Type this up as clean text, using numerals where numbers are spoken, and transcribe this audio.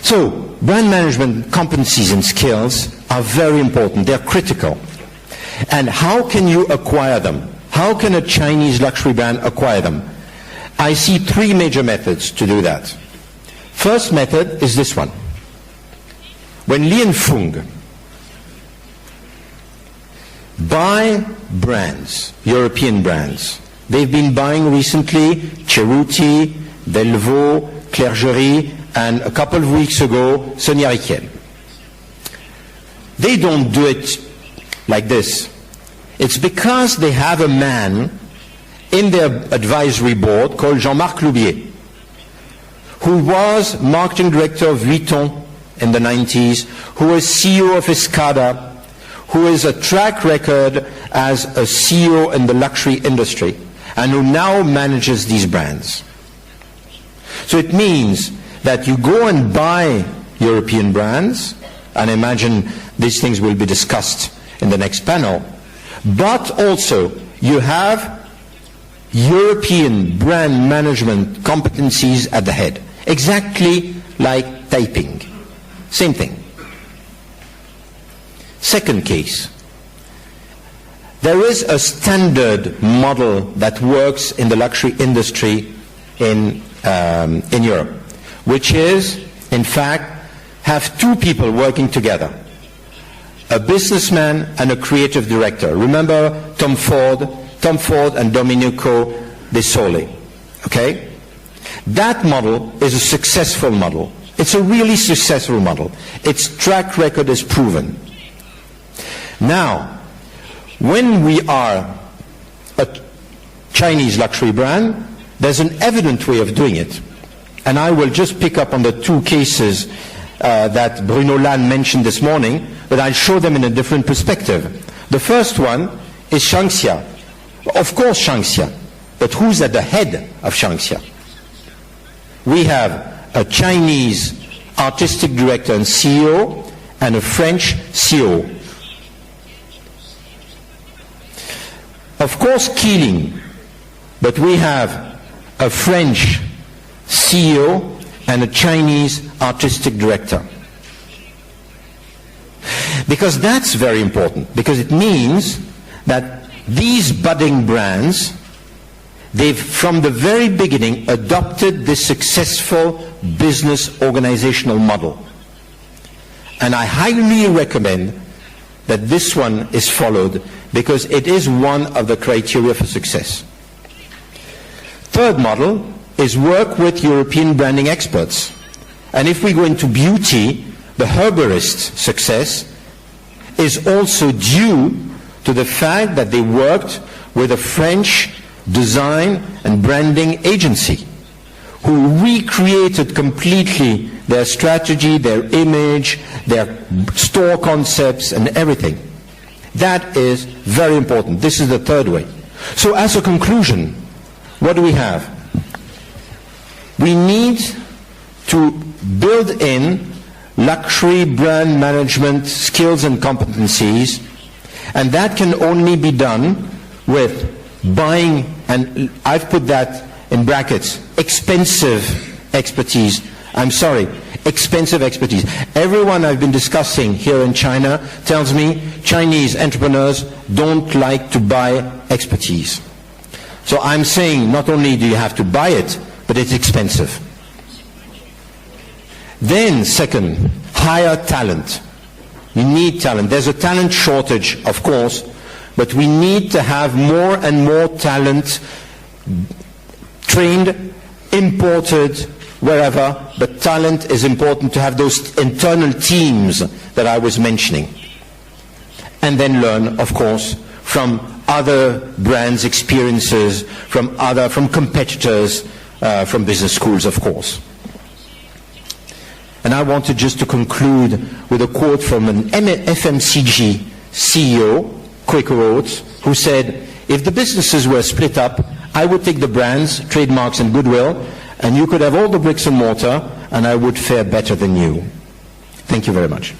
So, brand management competencies and skills are very important. They're critical. And how can you acquire them? How can a Chinese luxury brand acquire them? I see three major methods to do that. First method is this one. When Li and Fung buy brands, European brands, they've been buying recently Cerruti, Delvaux, Clergerie, and a couple of weeks ago, Sonia Rykiel. They don't do it like this. It's because they have a man in their advisory board called Jean-Marc Loubier, who was marketing director of Vuitton in the 90s, who was CEO of Escada, who has a track record as a CEO in the luxury industry, and who now manages these brands. So it means that you go and buy European brands, and I imagine these things will be discussed in the next panel, but also you have European brand management competencies at the head, exactly like typing. Same thing. Second case, there is a standard model that works in the luxury industry in Europe, which is, in fact, have two people working together, a businessman and a creative director. Remember Tom Ford and Domenico De Sole, okay? That model is a successful model. It's a really successful model. Its track record is proven. Now, when we are a Chinese luxury brand, there's an evident way of doing it. And I will just pick up on the two cases that Bruno Lann mentioned this morning, but I'll show them in a different perspective. The first one is Shangxia. Of course Shangxia, but who's at the head of Shangxia? We have a Chinese artistic director and CEO and a French CEO. Of course Keeling, but we have a French CEO and a Chinese artistic director. Because that's very important, because it means that these budding brands, they've from the very beginning adopted this successful business organizational model. And I highly recommend that this one is followed, because it is one of the criteria for success. Third model is work with European branding experts. And if we go into beauty, the Herborist success is also due to the fact that they worked with a French design and branding agency who recreated completely their strategy, their image, their store concepts and everything. That is very important. This is the third way. So as a conclusion, what do we have? We need to build in luxury brand management skills and competencies, and that can only be done with buying, and I've put that in brackets, expensive expertise. I'm sorry, expensive expertise. Everyone I've been discussing here in China tells me Chinese entrepreneurs don't like to buy expertise. So I'm saying not only do you have to buy it, but it's expensive. Then second, hire talent. You need talent. There's a talent shortage, of course, but we need to have more and more talent trained, imported, wherever. But talent is important to have those internal teams that I was mentioning. And then learn, of course, from other brands' experiences, from competitors, from business schools, of course. And I wanted just to conclude with a quote from an FMCG CEO, Quaker Oats, who said, if the businesses were split up, I would take the brands, trademarks and goodwill, and you could have all the bricks and mortar, and I would fare better than you. Thank you very much.